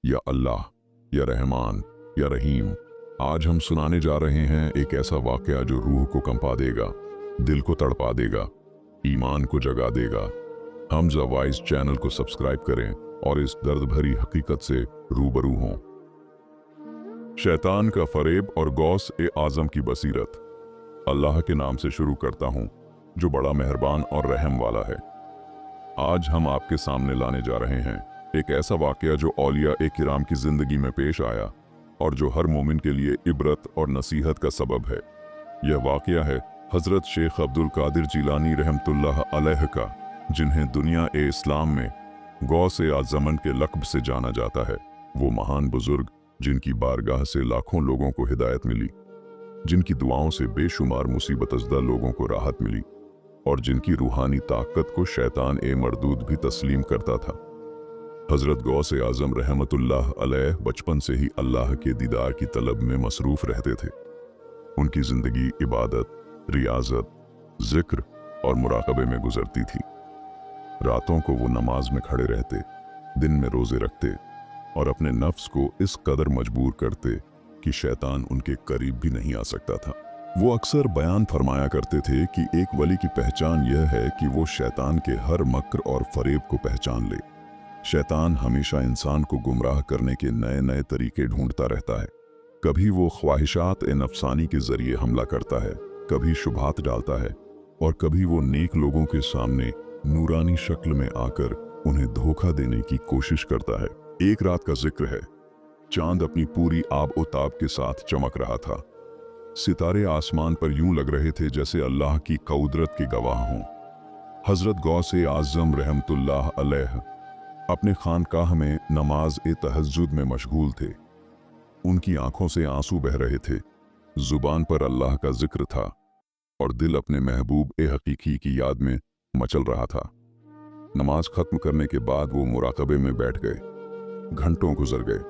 या अल्लाह, या रहमान, या रहीम। आज हम सुनाने जा रहे हैं एक ऐसा वाकया जो रूह को कंपा देगा, दिल को तड़पा देगा, ईमान को जगा देगा। हमजा वॉइस चैनल को सब्सक्राइब करें और इस दर्द भरी हकीकत से रूबरू हों। शैतान का फरेब और गौस ए आजम की बसीरत। अल्लाह के नाम से शुरू करता हूँ जो बड़ा मेहरबान और रहम वाला है। आज हम आपके सामने लाने जा रहे हैं एक ऐसा वाकया जो औलिया ए किराम की जिंदगी में पेश आया और जो हर मोमिन के लिए इबरत और नसीहत का सबब है। यह वाकया है हजरत शेख अब्दुल कादिर जिलानी रहमतुल्लाह अलैह का, जिन्हें दुनिया ए इस्लाम में गौस ए आज़मन के लक़ब से जाना जाता है। वो महान बुजुर्ग जिनकी बारगाह से लाखों लोगों को हिदायत मिली, जिनकी दुआओं से बेशुमार मुसीबतज़दा लोगों को राहत मिली और जिनकी रूहानी ताकत को शैतान ए मरदूद भी तस्लीम करता था। हजरत गौस ए आज़म रहमतुल्लाह अलैह बचपन से ही अल्लाह के दीदार की तलब में मसरूफ़ रहते थे। उनकी ज़िंदगी इबादत, रियाजत, जिक्र और मुराकबे में गुजरती थी। रातों को वो नमाज में खड़े रहते, दिन में रोज़े रखते और अपने नफ्स को इस कदर मजबूर करते कि शैतान उनके करीब भी नहीं आ सकता था। वो अक्सर बयान फरमाया करते थे कि एक वली की पहचान यह है कि वो शैतान के हर मक्र और फरेब को पहचान ले। शैतान हमेशा इंसान को गुमराह करने के नए नए तरीके ढूंढता रहता है। कभी वो ख्वाहिशात ए नफसानी के जरिए हमला करता है, कभी शुबहात डालता है और कभी वो नेक लोगों के सामने नूरानी शक्ल में आकर उन्हें धोखा देने की कोशिश करता है। एक रात का जिक्र है, चांद अपनी पूरी आब ओ ताब के साथ चमक रहा था। सितारे आसमान पर यूं लग रहे थे जैसे अल्लाह की कुदरत के गवाह हों। हजरत गौस ए आज़म रहमतुल्लाह अलैह अपने खानकाह में नमाज ए तहज्जुद में मशगूल थे। उनकी आंखों से आंसू बह रहे थे, जुबान पर अल्लाह का जिक्र था और दिल अपने महबूब ए हकीकी की याद में मचल रहा था। नमाज खत्म करने के बाद वो मुराकबे में बैठ गए। घंटों गुजर गए।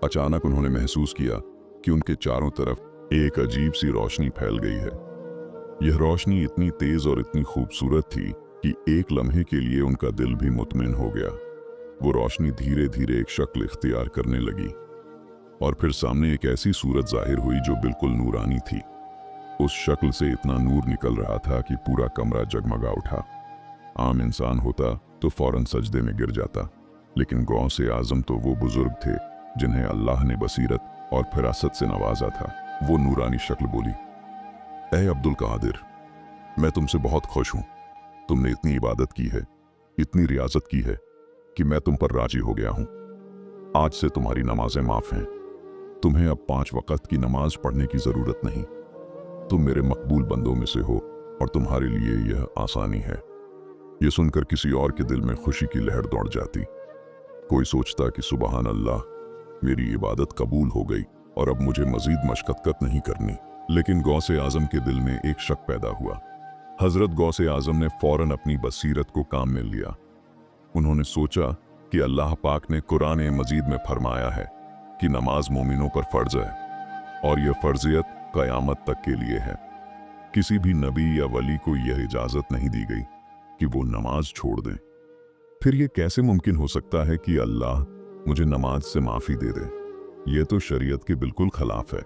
अचानक उन्होंने महसूस किया कि उनके चारों तरफ एक अजीब सी रोशनी फैल गई है। यह रोशनी इतनी तेज और इतनी खूबसूरत थी कि एक लम्हे के लिए उनका दिल भी मुतमिन हो गया। वो रोशनी धीरे धीरे एक शक्ल इख्तियार करने लगी और फिर सामने एक ऐसी सूरत जाहिर हुई जो बिल्कुल नूरानी थी। उस शक्ल से इतना नूर निकल रहा था कि पूरा कमरा जगमगा उठा। आम इंसान होता तो फौरन सजदे में गिर जाता, लेकिन गौस ए आज़म तो वो बुजुर्ग थे जिन्हें अल्लाह ने बसीरत और फिरासत से नवाजा था। वो नूरानी शक्ल बोली, ऐ अब्दुल कादिर, मैं तुमसे बहुत खुश हूं। तुमने इतनी इबादत की है, इतनी रियाजत की है कि मैं तुम पर राजी हो गया हूं। आज से तुम्हारी नमाजें माफ हैं। तुम्हें अब 5 वक्त की नमाज पढ़ने की जरूरत नहीं। तुम मेरे मकबूल बंदों में से हो और तुम्हारे लिए यह आसानी है। यह सुनकर किसी और के दिल में खुशी की लहर दौड़ जाती। कोई सोचता कि सुबहान अल्लाह, मेरी इबादत कबूल हो गई और अब मुझे मजीद मशक्कत नहीं करनी। लेकिन गौस ए आज़म के दिल में एक शक पैदा हुआ। हजरत गौस ए आज़म ने फौरन अपनी बसीरत को काम में लिया। उन्होंने सोचा कि अल्लाह पाक ने कुरान मजीद में फरमाया है कि नमाज मोमिनों पर फर्ज है और यह फर्जियत क़यामत तक के लिए है। किसी भी नबी या वली को यह इजाज़त नहीं दी गई कि वो नमाज छोड़ दें। फिर यह कैसे मुमकिन हो सकता है कि अल्लाह मुझे नमाज से माफ़ी दे दे? यह तो शरीयत के बिल्कुल खिलाफ है।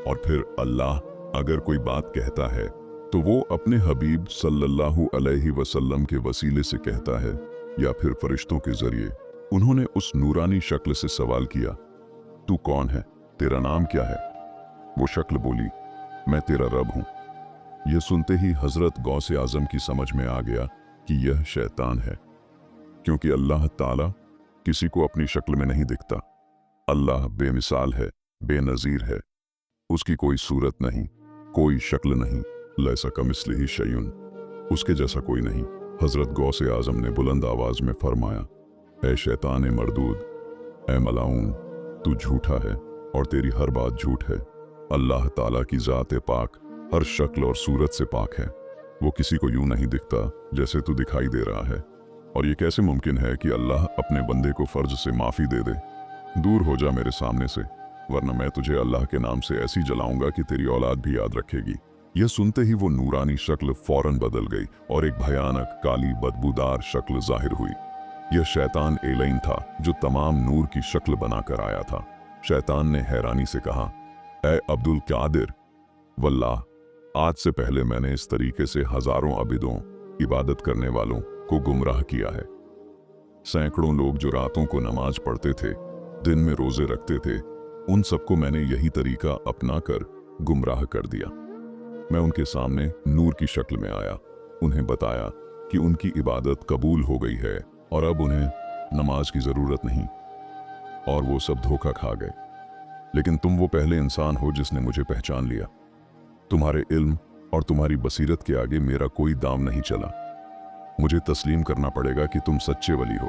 और फिर अल्लाह अगर कोई बात कहता है तो वो अपने हबीब सल्लल्लाहु अलैहि वसल्लम के वसीले से कहता है या फिर फरिश्तों के जरिए। उन्होंने उस नूरानी शक्ल से सवाल किया, तू कौन है? तेरा नाम क्या है? वो शक्ल बोली, मैं तेरा रब हूं। यह सुनते ही हजरत गौस ए आज़म की समझ में आ गया कि यह शैतान है, क्योंकि अल्लाह ताला किसी को अपनी शक्ल में नहीं दिखता। अल्लाह बेमिसाल है, बेनज़ीर है। उसकी कोई सूरत नहीं, कोई शक्ल नहीं। लैसा कमिस्लिही शैउन, उसके जैसा कोई नहीं। हजरत गौस ए आज़म ने बुलंद आवाज में फरमाया, ऐ शैतान मरदूद, ऐ मलाऊन, तू झूठा है और तेरी हर बात झूठ है। अल्लाह ताला की ज़ात पाक हर शक्ल और सूरत से पाक है। वो किसी को यूं नहीं दिखता जैसे तू दिखाई दे रहा है। और ये कैसे मुमकिन है कि अल्लाह अपने बंदे को फर्ज से माफ़ी दे दे? दूर हो जा मेरे सामने से, वरना मैं तुझे अल्लाह के नाम से ऐसी जलाऊंगा कि तेरी औलाद भी याद रखेगी। यह सुनते ही वो नूरानी शक्ल फौरन बदल गई और एक भयानक काली बदबूदार शक्ल जाहिर हुई। यह शैतान एलाइन था जो तमाम नूर की शक्ल बनाकर आया था। शैतान ने हैरानी से कहा, ऐ अब्दुल कादिर, वल्लाह, आज से पहले मैंने इस तरीके से हजारों आबिदों, इबादत करने वालों को गुमराह किया है। सैकड़ों लोग जो रातों को नमाज पढ़ते थे, दिन में रोजे रखते थे, उन सबको मैंने यही तरीका अपनाकर गुमराह कर दिया। मैं उनके सामने नूर की शक्ल में आया, उन्हें बताया कि उनकी इबादत कबूल हो गई है और अब उन्हें नमाज की जरूरत नहीं, और वो सब धोखा खा गए। लेकिन तुम वो पहले इंसान हो जिसने मुझे पहचान लिया। तुम्हारे इल्म और तुम्हारी बसीरत के आगे मेरा कोई दाम नहीं चला। मुझे तस्लीम करना पड़ेगा कि तुम सच्चे वली हो।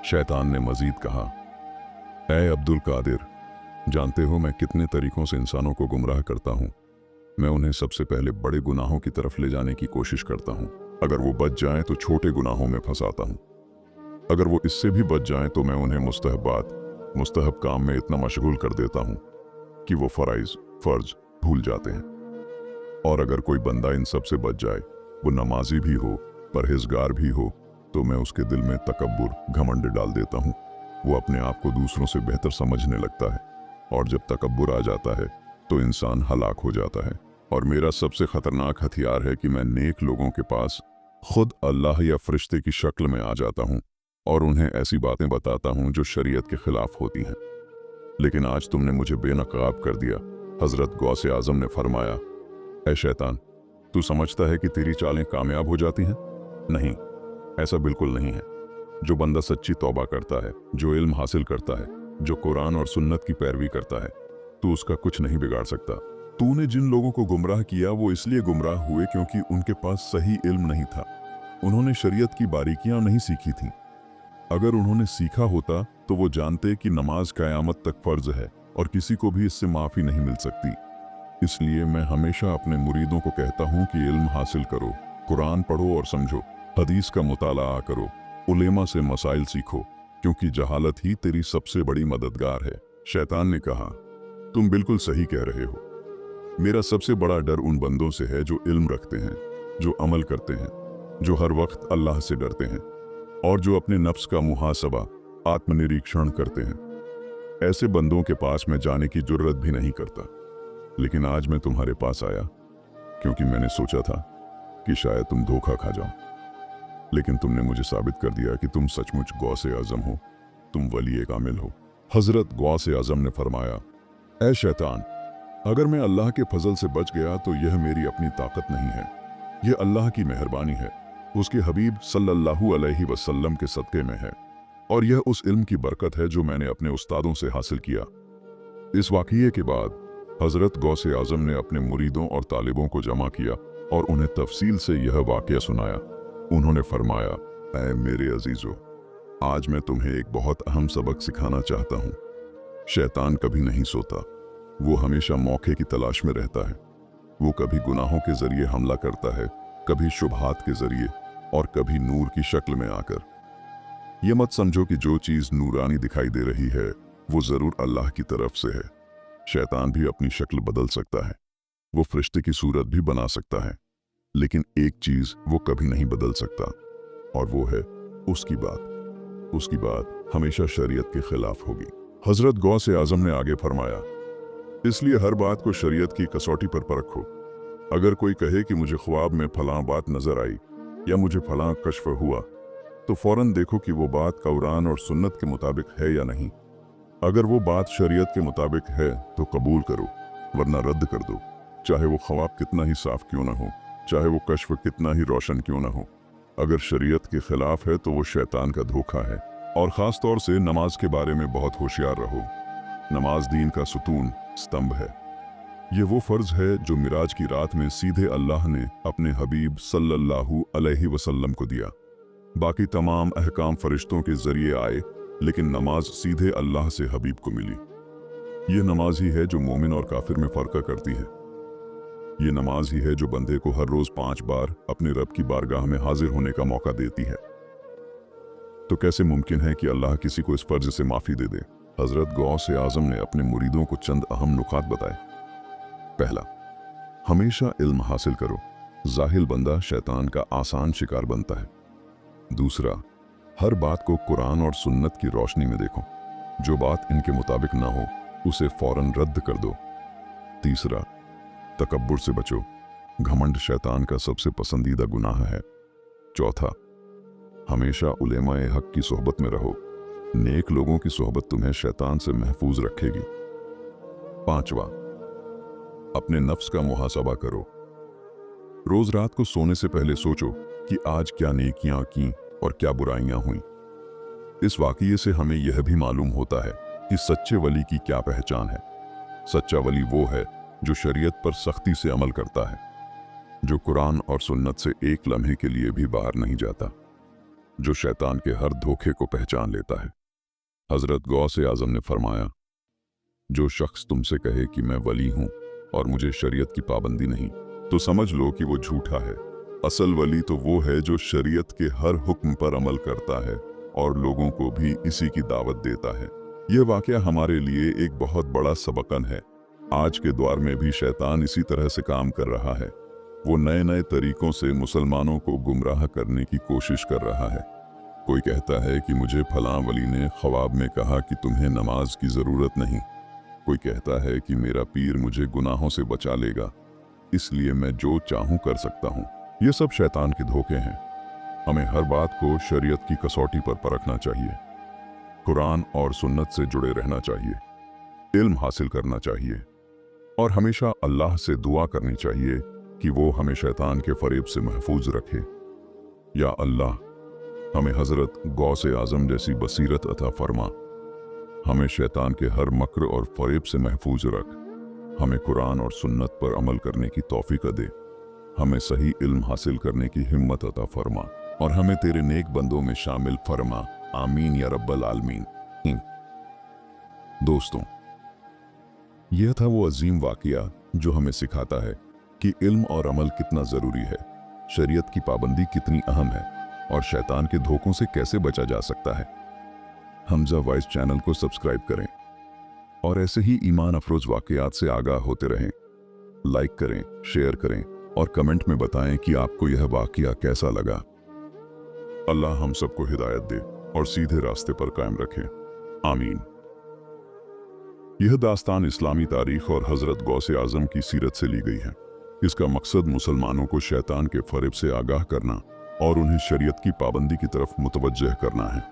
शैतान ने मजीद कहा, ऐ अब्दुल कादिर, जानते हो मैं कितने तरीकों से इंसानों को गुमराह करता हूँ। मैं उन्हें सबसे पहले बड़े गुनाहों की तरफ ले जाने की कोशिश करता हूँ। अगर वो बच जाएं तो छोटे गुनाहों में फंसाता हूँ। अगर वो इससे भी बच जाएं तो मैं उन्हें मुस्तहब काम में इतना मशगूल कर देता हूँ कि वो फर्ज भूल जाते हैं। और अगर कोई बंदा इन सब से बच जाए, वो नमाजी भी हो, परहेजगार भी हो, तो मैं उसके दिल में तकब्बुर, घमंड डाल देता हूँ। वो अपने आप को दूसरों से बेहतर समझने लगता है, और जब तकब्बुर आ जाता है तो इंसान हलाक हो जाता है। और मेरा सबसे खतरनाक हथियार है कि मैं नेक लोगों के पास खुद अल्लाह या फरिश्ते की शक्ल में आ जाता हूँ और उन्हें ऐसी बातें बताता हूँ जो शरीयत के खिलाफ होती हैं। लेकिन आज तुमने मुझे बेनकाब कर दिया। हजरत गौसे आजम ने फरमाया, ऐ शैतान, तू समझता है कि तेरी चालें कामयाब हो जाती हैं? नहीं, ऐसा बिल्कुल नहीं है। जो बंदा सच्ची तौबा करता है, जो इल्म हासिल करता है, जो कुरान और सुन्नत की पैरवी करता है, तू उसका कुछ नहीं बिगाड़ सकता। तूने जिन लोगों को गुमराह किया वो इसलिए गुमराह हुए क्योंकि उनके पास सही इल्म नहीं था। उन्होंने शरीयत की बारीकियां नहीं सीखी थीं। अगर उन्होंने सीखा होता तो वो जानते कि नमाज क़यामत तक फर्ज है और किसी को भी इससे माफ़ी नहीं मिल सकती। इसलिए मैं हमेशा अपने मुरीदों को कहता हूँ कि इल्म हासिल करो, कुरान पढ़ो और समझो, हदीस का मुताला करो, उलेमा से मसाइल सीखो, क्योंकि जहालत ही तेरी सबसे बड़ी मददगार है। शैतान ने कहा, तुम बिल्कुल सही कह रहे हो। मेरा सबसे बड़ा डर उन बंदों से है जो इल्म रखते हैं, जो अमल करते हैं, जो हर वक्त अल्लाह से डरते हैं और जो अपने नफ्स का मुहासबा, आत्मनिरीक्षण करते हैं। ऐसे बंदों के पास मैं जाने की जुर्रत भी नहीं करता। लेकिन आज मैं तुम्हारे पास आया क्योंकि मैंने सोचा था कि शायद तुम धोखा खा जाओ। लेकिन तुमने मुझे साबित कर दिया कि तुम सचमुच गौसे आजम हो, तुम वली कामिल हो। हजरत गौसे आजम ने फरमाया, ऐ शैतान, अगर मैं अल्लाह के फजल से बच गया तो यह मेरी अपनी ताकत नहीं है, यह अल्लाह की मेहरबानी है, उसके हबीब सल्लल्लाहु अलैहि वसल्लम के सदक़े में है, और यह उस इल्म की बरकत है जो मैंने अपने उस्तादों से हासिल किया। इस वाक़िए के बाद हजरत गौसे आजम ने अपने मुरीदों और तालिबों को जमा किया और उन्हें तफसील से यह वाक़या सुनाया। उन्होंने फरमाया, ऐ मेरे अजीजों, आज मैं तुम्हें एक बहुत अहम सबक सिखाना चाहता हूँ। शैतान कभी नहीं सोता, वो हमेशा मौके की तलाश में रहता है। वो कभी गुनाहों के जरिए हमला करता है, कभी शुबहात के जरिए और कभी नूर की शक्ल में आकर। ये मत समझो कि जो चीज़ नूरानी दिखाई दे रही है वो ज़रूर अल्लाह की तरफ से है। शैतान भी अपनी शक्ल बदल सकता है, वो फरिश्ते की सूरत भी बना सकता है, लेकिन एक चीज़ वो कभी नहीं बदल सकता, और वो है उसकी बात। उसकी बात हमेशा शरीयत के खिलाफ होगी। हजरत गौसे आजम ने आगे फरमाया, इसलिए हर बात को शरीयत की कसौटी पर परखो। अगर कोई कहे कि मुझे ख्वाब में फलां बात नजर आई या मुझे फलां कश्फ हुआ, तो फौरन देखो कि वो बात कुरान और सुन्नत के मुताबिक है या नहीं। अगर वो बात शरीयत के मुताबिक है तो कबूल करो, वरना रद्द कर दो, चाहे वो ख्वाब कितना ही साफ क्यों ना हो, चाहे वो कश्फ कितना ही रोशन क्यों ना हो। अगर शरीयत के खिलाफ है तो वो शैतान का धोखा है। और ख़ास तौर से नमाज के बारे में बहुत होशियार रहो। नमाज दीन का सुतून, स्तंभ है। ये वो फ़र्ज है जो मिराज की रात में सीधे अल्लाह ने अपने हबीब सल्लल्लाहु अलैहि वसल्लम को दिया। बाकी तमाम अहकाम फरिश्तों के ज़रिए आए, लेकिन नमाज सीधे अल्लाह से हबीब को मिली। ये नमाज ही है जो मोमिन और काफिर में फ़र्क करती है। ये नमाज ही है जो बंदे को हर रोज़ 5 बार अपने रब की बारगाह में हाजिर होने का मौका देती है। तो कैसे मुमकिन है कि अल्लाह किसी को इस फर्ज से माफ़ी दे दे? हज़रत गौसे आज़म ने अपने मुरीदों को चंद अहम नुकात बताए। पहला, हमेशा इल्म हासिल करो। जाहिल बंदा शैतान का आसान शिकार बनता है। दूसरा, हर बात को कुरान और सुन्नत की रोशनी में देखो। जो बात इनके मुताबिक ना हो उसे फौरन रद्द कर दो। तीसरा, तकब्बुर से बचो। घमंड शैतान का सबसे पसंदीदा गुनाह है। चौथा, हमेशा उलेमाए हक की सोहबत में रहो। नेक लोगों की सोहबत तुम्हें शैतान से महफूज रखेगी। पांचवा, अपने नफ्स का मुहासबा करो। रोज रात को सोने से पहले सोचो कि आज क्या नेकियां की और क्या बुराइयां हुई। इस वाकये से हमें यह भी मालूम होता है कि सच्चे वली की क्या पहचान है। सच्चा वली वो है जो शरीयत पर सख्ती से अमल करता है, जो कुरान और सुन्नत से एक लम्हे के लिए भी बाहर नहीं जाता, जो शैतान के हर धोखे को पहचान लेता है। हजरत गौसे आजम ने फरमाया, जो शख्स तुमसे कहे कि मैं वली हूं और मुझे शरीयत की पाबंदी नहीं, तो समझ लो कि वो झूठा है। असल वली तो वो है जो शरीयत के हर हुक्म पर अमल करता है और लोगों को भी इसी की दावत देता है। यह वाकया हमारे लिए एक बहुत बड़ा सबकन है। आज के दौर में भी शैतान इसी तरह से काम कर रहा है। वो नए नए तरीकों से मुसलमानों को गुमराह करने की कोशिश कर रहा है। कोई कहता है कि मुझे फलां वली ने ख्वाब में कहा कि तुम्हें नमाज की जरूरत नहीं। कोई कहता है कि मेरा पीर मुझे गुनाहों से बचा लेगा, इसलिए मैं जो चाहूं कर सकता हूं। ये सब शैतान के धोखे हैं। हमें हर बात को शरीयत की कसौटी पर परखना चाहिए, कुरान और सुन्नत से जुड़े रहना चाहिए, इल्म हासिल करना चाहिए और हमेशा अल्लाह से दुआ करनी चाहिए कि वो हमें शैतान के फरेब से महफूज रखे। या अल्लाह, हमें हजरत गौसे आजम जैसी बसीरत अता फरमा। हमें शैतान के हर मक्र और फरेब से महफूज रख। हमें कुरान और सुन्नत पर अमल करने की तौफीक दे। हमें सही इल्म हासिल करने की हिम्मत अता फरमा और हमें तेरे नेक बंदों में शामिल फरमा। आमीन या रब्बल आलमीन। दोस्तों, यह था वो अजीम वाकया जो हमें सिखाता है कि इल्म और अमल कितना जरूरी है, शरीयत की पाबंदी कितनी अहम है और शैतान के धोखों से कैसे बचा जा सकता है। हमजा वॉइस चैनल को सब्सक्राइब करें और ऐसे ही ईमान अफरोज वाकयात से आगाह होते रहें। लाइक करें, शेयर करें और कमेंट में बताएं कि आपको यह वाकया कैसा लगा। अल्लाह हम सबको हिदायत दे और सीधे रास्ते पर कायम रखे। आमीन। यह दास्तान इस्लामी तारीख और हजरत गौसे आजम की सीरत से ली गई है। इसका मकसद मुसलमानों को शैतान के फरेब से आगाह करना और उन्हें शरीयत की पाबंदी की तरफ मुतवज्जह करना है।